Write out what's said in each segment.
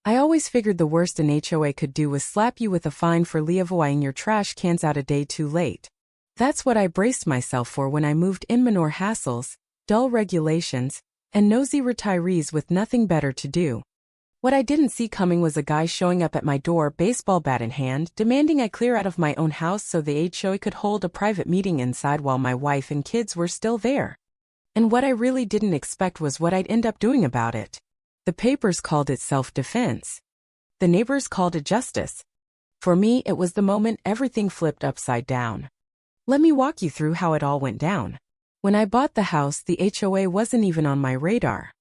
I always figured the worst an HOA could do was slap you with a fine for leaving your trash cans out a day too late. That's what I braced myself for when I moved in: manure hassles, dull regulations, and nosy retirees with nothing better to do. What I didn't see coming was a guy showing up at my door, baseball bat in hand, demanding I clear out of my own house so the HOA could hold a private meeting inside while my wife and kids were still there. And what I really didn't expect was what I'd end up doing about it. The papers called it self-defense. The neighbors called it justice. For me, it was the moment everything flipped upside down. Let me walk you through how it all went down. When I bought the house, the HOA wasn't even on my radar.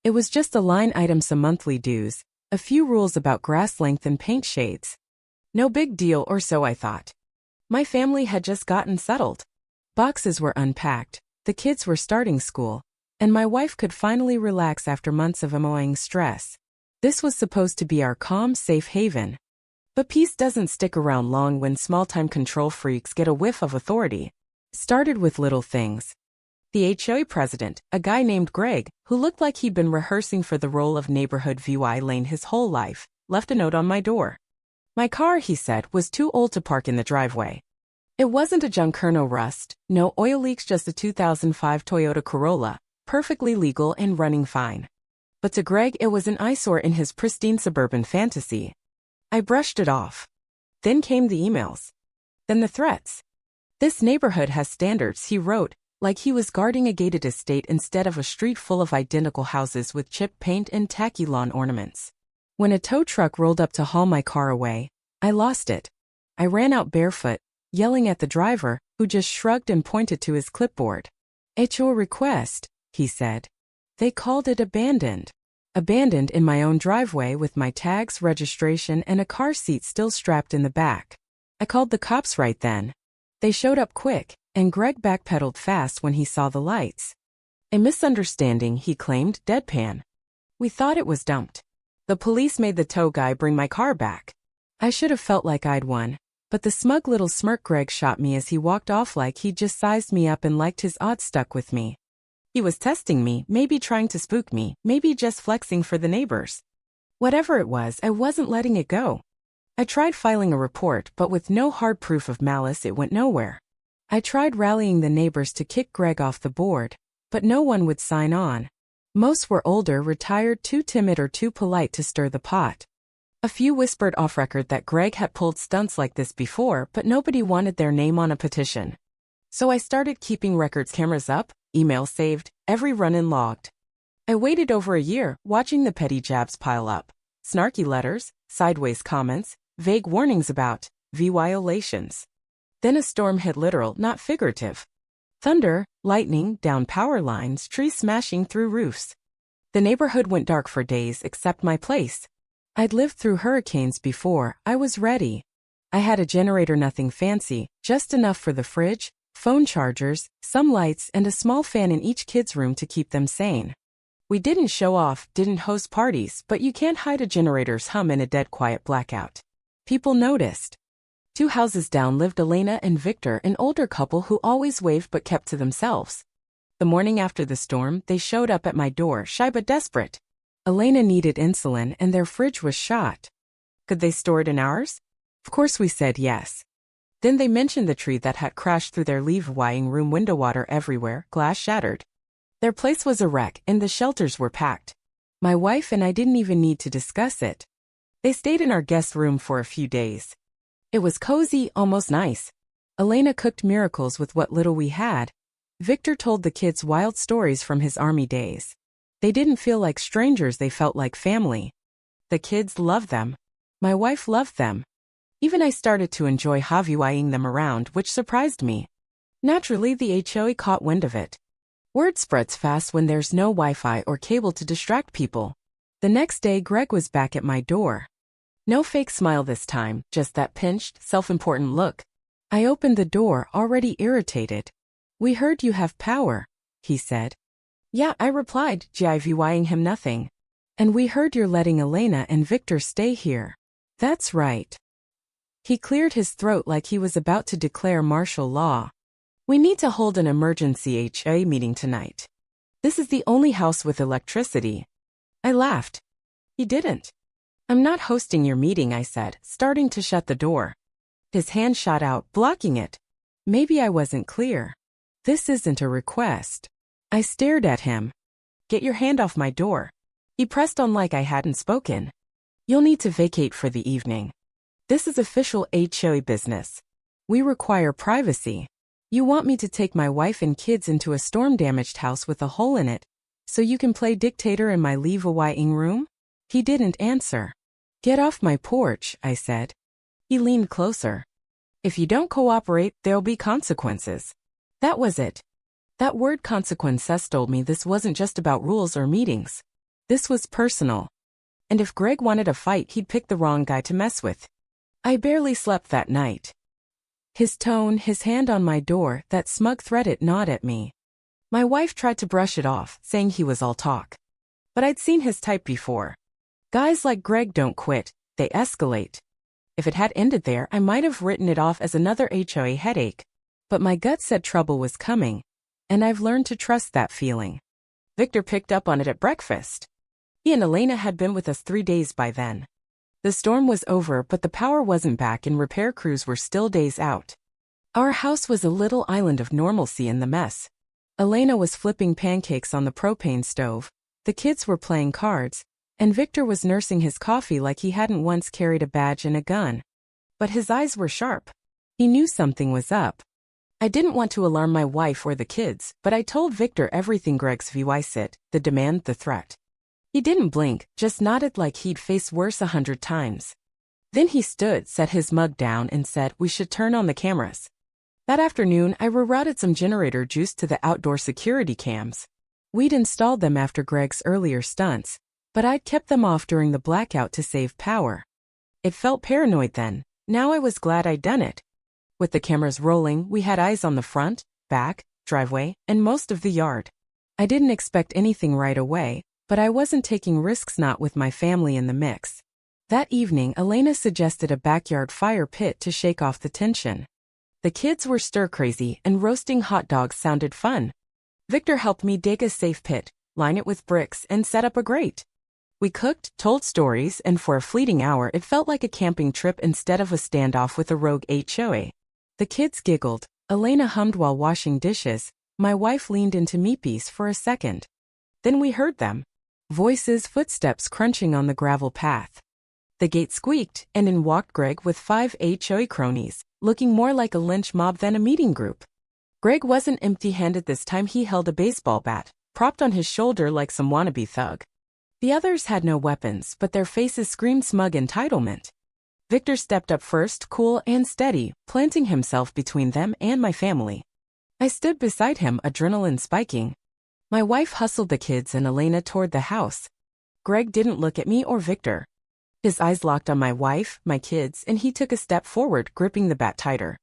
It was just a line item: some monthly dues, a few rules about grass length and paint shades. No big deal, or so I thought. My family had just gotten settled. Boxes were unpacked, the kids were starting school, and my wife could finally relax after months of annoying stress. This was supposed to be our calm, safe haven. But peace doesn't stick around long when small-time control freaks get a whiff of authority. Started with little things. The HOA president, a guy named Greg, who looked like he'd been rehearsing for the role of neighborhood VY lane his whole life, left a note on my door. My car, he said, was too old to park in the driveway. It wasn't a Junkerno rust, no oil leaks, just a 2005 Toyota Corolla, perfectly legal and running fine. But to Greg, it was an eyesore in his pristine suburban fantasy. I brushed it off. Then came the emails. Then the threats. This neighborhood has standards, he wrote, like he was guarding a gated estate instead of a street full of identical houses with chipped paint and tacky lawn ornaments. When a tow truck rolled up to haul my car away, I lost it. I ran out barefoot, yelling at the driver, who just shrugged and pointed to his clipboard. HOA request, he said. They called it abandoned. Abandoned in my own driveway with my tags, registration, and a car seat still strapped in the back. I called the cops right then. They showed up quick, and Greg backpedaled fast when he saw the lights. A misunderstanding, he claimed, deadpan. We thought it was dumped. The police made the tow guy bring my car back. I should have felt like I'd won, but the smug little smirk Greg shot me as he walked off, like he'd just sized me up and liked his odds stuck with me. He was testing me, maybe trying to spook me, maybe just flexing for the neighbors. Whatever it was, I wasn't letting it go. I tried filing a report, but with no hard proof of malice, it went nowhere. I tried rallying the neighbors to kick Greg off the board, but no one would sign on. Most were older, retired, too timid or too polite to stir the pot. A few whispered off record that Greg had pulled stunts like this before, but nobody wanted their name on a petition. So I started keeping records, cameras up, emails saved, every run-in logged. I waited over a year, watching the petty jabs pile up. Snarky letters, sideways comments, vague warnings about violations. Then a storm hit, literal, not figurative. Thunder, lightning, down power lines, trees smashing through roofs. The neighborhood went dark for days, except my place. I'd lived through hurricanes before, I was ready. I had a generator, nothing fancy, just enough for the fridge, phone chargers, some lights, and a small fan in each kid's room to keep them sane. We didn't show off, didn't host parties, but you can't hide a generator's hum in a dead quiet blackout. People noticed. 2 houses down lived Elena and Victor, an older couple who always waved but kept to themselves. The morning after the storm, they showed up at my door, shy but desperate. Elena needed insulin and their fridge was shot. Could they store it in ours? Of course we said yes. Then they mentioned the tree that had crashed through their living room window, water everywhere, glass shattered. Their place was a wreck and the shelters were packed. My wife and I didn't even need to discuss it. They stayed in our guest room for a few days. It was cozy, almost nice. Elena cooked miracles with what little we had. Victor told the kids wild stories from his army days. They didn't feel like strangers, they felt like family. The kids loved them. My wife loved them. Even I started to enjoy having them around, which surprised me. Naturally, the HOA caught wind of it. Word spreads fast when there's no Wi-Fi or cable to distract people. The next day, Greg was back at my door. No fake smile this time, just that pinched, self-important look. I opened the door, already irritated. We heard you have power, he said. Yeah, I replied, giving him nothing. And we heard you're letting Elena and Victor stay here. That's right. He cleared his throat like he was about to declare martial law. We need to hold an emergency HOA meeting tonight. This is the only house with electricity. I laughed. He didn't. I'm not hosting your meeting, I said, starting to shut the door. His hand shot out, blocking it. Maybe I wasn't clear. This isn't a request. I stared at him. Get your hand off my door. He pressed on like I hadn't spoken. You'll need to vacate for the evening. This is official HOA business. We require privacy. You want me to take my wife and kids into a storm-damaged house with a hole in it, so you can play dictator in my leave-a-waiting room? He didn't answer. Get off my porch, I said. He leaned closer. If you don't cooperate, there'll be consequences. That was it. That word consequences told me this wasn't just about rules or meetings. This was personal. And if Greg wanted a fight, he'd pick the wrong guy to mess with. I barely slept that night. His tone, his hand on my door, that smug threat it gnawed at me. My wife tried to brush it off, saying he was all talk. But I'd seen his type before. Guys like Greg don't quit, they escalate. If it had ended there, I might have written it off as another HOA headache. But my gut said trouble was coming, and I've learned to trust that feeling. Victor picked up on it at breakfast. He and Elena had been with us 3 days by then. The storm was over, but the power wasn't back and repair crews were still days out. Our house was a little island of normalcy in the mess. Elena was flipping pancakes on the propane stove, the kids were playing cards, and Victor was nursing his coffee like he hadn't once carried a badge and a gun. But his eyes were sharp. He knew something was up. I didn't want to alarm my wife or the kids, but I told Victor everything Greg's voice it, the demand, the threat. He didn't blink, just nodded like he'd faced worse 100 times. Then he stood, set his mug down, and said we should turn on the cameras. That afternoon, I rerouted some generator juice to the outdoor security cams. We'd installed them after Greg's earlier stunts, but I'd kept them off during the blackout to save power. It felt paranoid then. Now I was glad I'd done it. With the cameras rolling, we had eyes on the front, back, driveway, and most of the yard. I didn't expect anything right away, but I wasn't taking risks, not with my family in the mix. That evening, Elena suggested a backyard fire pit to shake off the tension. The kids were stir-crazy, and roasting hot dogs sounded fun. Victor helped me dig a safe pit, line it with bricks, and set up a grate. We cooked, told stories, and for a fleeting hour it felt like a camping trip instead of a standoff with a rogue HOA. The kids giggled, Elena hummed while washing dishes, my wife leaned into me piece for a second. Then we heard them. Voices, footsteps crunching on the gravel path. The gate squeaked, and in walked Greg with 5 HOA cronies, looking more like a lynch mob than a meeting group. Greg wasn't empty-handed this time. He held a baseball bat, propped on his shoulder like some wannabe thug. The others had no weapons, but their faces screamed smug entitlement. Victor stepped up first, cool and steady, planting himself between them and my family. I stood beside him, adrenaline spiking. My wife hustled the kids and Elena toward the house. Greg didn't look at me or Victor. His eyes locked on my wife, my kids, and he took a step forward, gripping the bat tighter.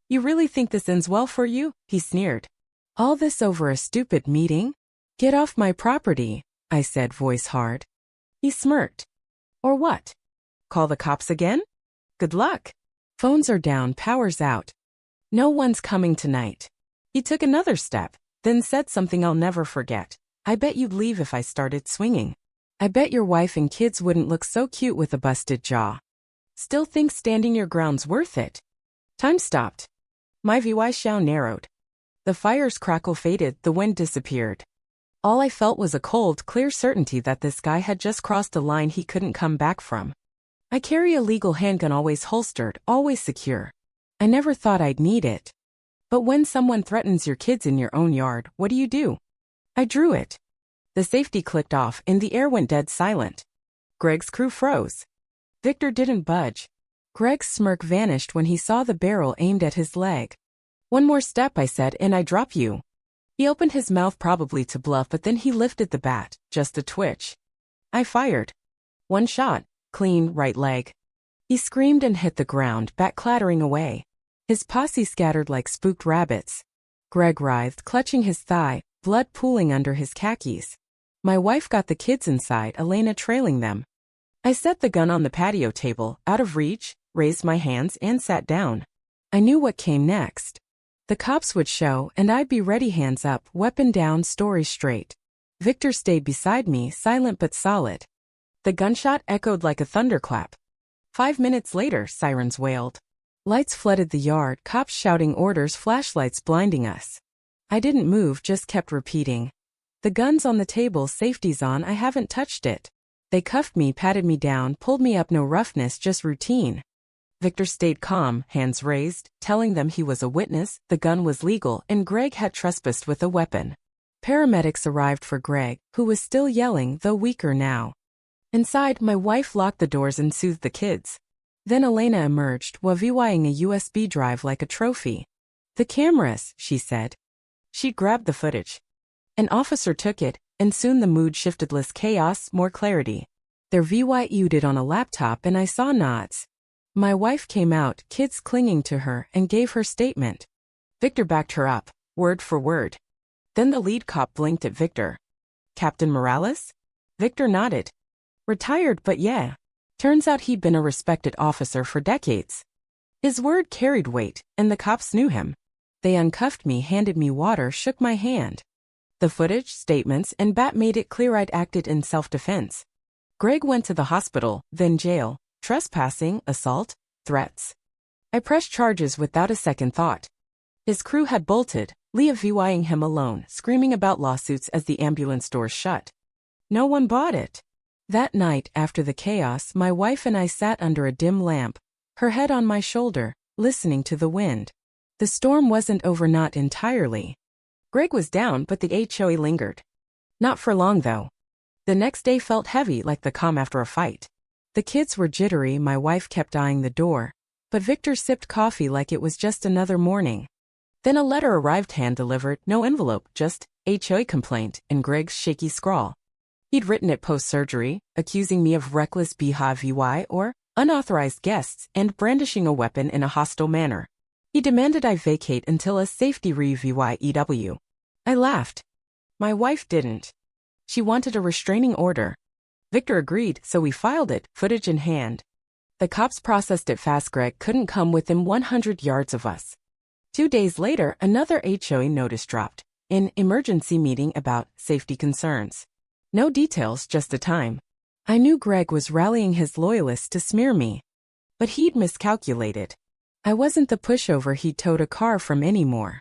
You really think this ends well for you? He sneered. All this over a stupid meeting? Get off my property, I said, voice hard. He smirked. Or what? Call the cops again? Good luck. Phones are down, power's out. No one's coming tonight. He took another step, then said something I'll never forget. I bet you'd leave if I started swinging. I bet your wife and kids wouldn't look so cute with a busted jaw. Still think standing your ground's worth it? Time stopped. My voice narrowed. The fire's crackle faded, the wind disappeared. All I felt was a cold, clear certainty that this guy had just crossed a line he couldn't come back from. I carry a legal handgun, always holstered, always secure. I never thought I'd need it. But when someone threatens your kids in your own yard, what do? I drew it. The safety clicked off and the air went dead silent. Greg's crew froze. Victor didn't budge. Greg's smirk vanished when he saw the barrel aimed at his leg. One more step, I said, and I drop you. He opened his mouth probably to bluff, but then he lifted the bat, just a twitch. I fired. One shot, clean, right leg. He screamed and hit the ground, bat clattering away. His posse scattered like spooked rabbits. Greg writhed, clutching his thigh, blood pooling under his khakis. My wife got the kids inside, Elena trailing them. I set the gun on the patio table, out of reach, raised my hands, and sat down. I knew what came next. The cops would show, and I'd be ready, hands up, weapon down, story straight. Victor stayed beside me, silent but solid. The gunshot echoed like a thunderclap. 5 minutes later, sirens wailed. Lights flooded the yard, cops shouting orders, flashlights blinding us. I didn't move, just kept repeating. The gun's on the table, safety's on, I haven't touched it. They cuffed me, patted me down, pulled me up, no roughness, just routine. Victor stayed calm, hands raised, telling them he was a witness, the gun was legal, and Greg had trespassed with a weapon. Paramedics arrived for Greg, who was still yelling, though weaker now. Inside, my wife locked the doors and soothed the kids. Then Elena emerged, waving a USB drive like a trophy. The cameras, she said. She grabbed the footage. An officer took it, and soon the mood shifted, less chaos, more clarity. Their VYU'd it on a laptop and I saw nods. My wife came out, kids clinging to her, and gave her statement. Victor backed her up, word for word. Then the lead cop blinked at Victor. Captain Morales? Victor nodded. Retired, but yeah. Turns out he'd been a respected officer for decades. His word carried weight, and the cops knew him. They uncuffed me, handed me water, shook my hand. The footage, statements, and BAT made it clear I'd acted in self-defense. Greg went to the hospital, then jail, trespassing, assault, threats. I pressed charges without a second thought. His crew had bolted, leaving him alone, screaming about lawsuits as the ambulance doors shut. No one bought it. That night, after the chaos, my wife and I sat under a dim lamp, her head on my shoulder, listening to the wind. The storm wasn't over, not entirely. Greg was down, but the HOA lingered. Not for long, though. The next day felt heavy, like the calm after a fight. The kids were jittery, my wife kept eyeing the door, but Victor sipped coffee like it was just another morning. Then a letter arrived, hand-delivered, no envelope, just HOA complaint, in Greg's shaky scrawl. He'd written it post-surgery, accusing me of reckless behavior or unauthorized guests and brandishing a weapon in a hostile manner. He demanded I vacate until a safety review. I laughed. My wife didn't. She wanted a restraining order. Victor agreed, so we filed it, footage in hand. The cops processed it fast. Greg couldn't come within 100 yards of us. 2 days later, another HOA notice dropped, an emergency meeting about safety concerns. No details, just a time. I knew Greg was rallying his loyalists to smear me. But he'd miscalculated. I wasn't the pushover he'd towed a car from anymore.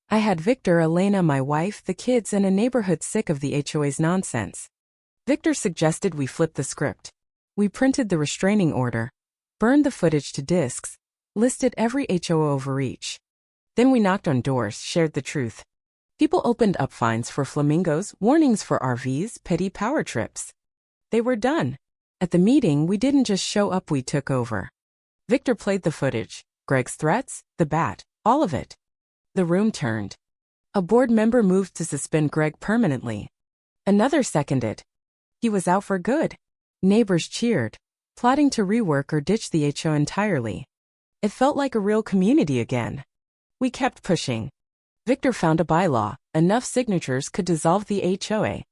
I had Victor, Elena, my wife, the kids, and a neighborhood sick of the HOA's nonsense. Victor suggested we flip the script. We printed the restraining order, burned the footage to discs, listed every HOA overreach. Then we knocked on doors, shared the truth. People opened up fines for flamingos, warnings for RVs, petty power trips. They were done. At the meeting, we didn't just show up, we took over. Victor played the footage, Greg's threats, the BAT, all of it. The room turned. A board member moved to suspend Greg permanently. Another seconded. He was out for good. Neighbors cheered, plotting to rework or ditch the HOA entirely. It felt like a real community again. We kept pushing. Victor found a bylaw, enough signatures could dissolve the HOA.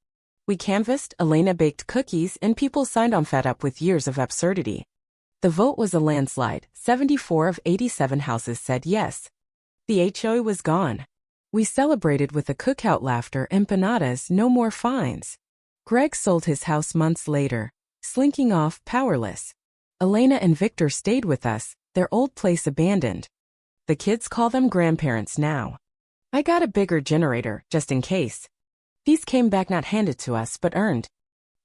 We canvassed, Elena baked cookies, and people signed on, fed up with years of absurdity. The vote was a landslide. 74 of 87 houses said yes. The HOA was gone. We celebrated with a cookout, laughter, empanadas, no more fines. Greg sold his house months later, slinking off, powerless. Elena and Victor stayed with us, their old place abandoned. The kids call them grandparents now. I got a bigger generator, just in case. These came back not handed to us but earned.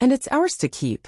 And it's ours to keep.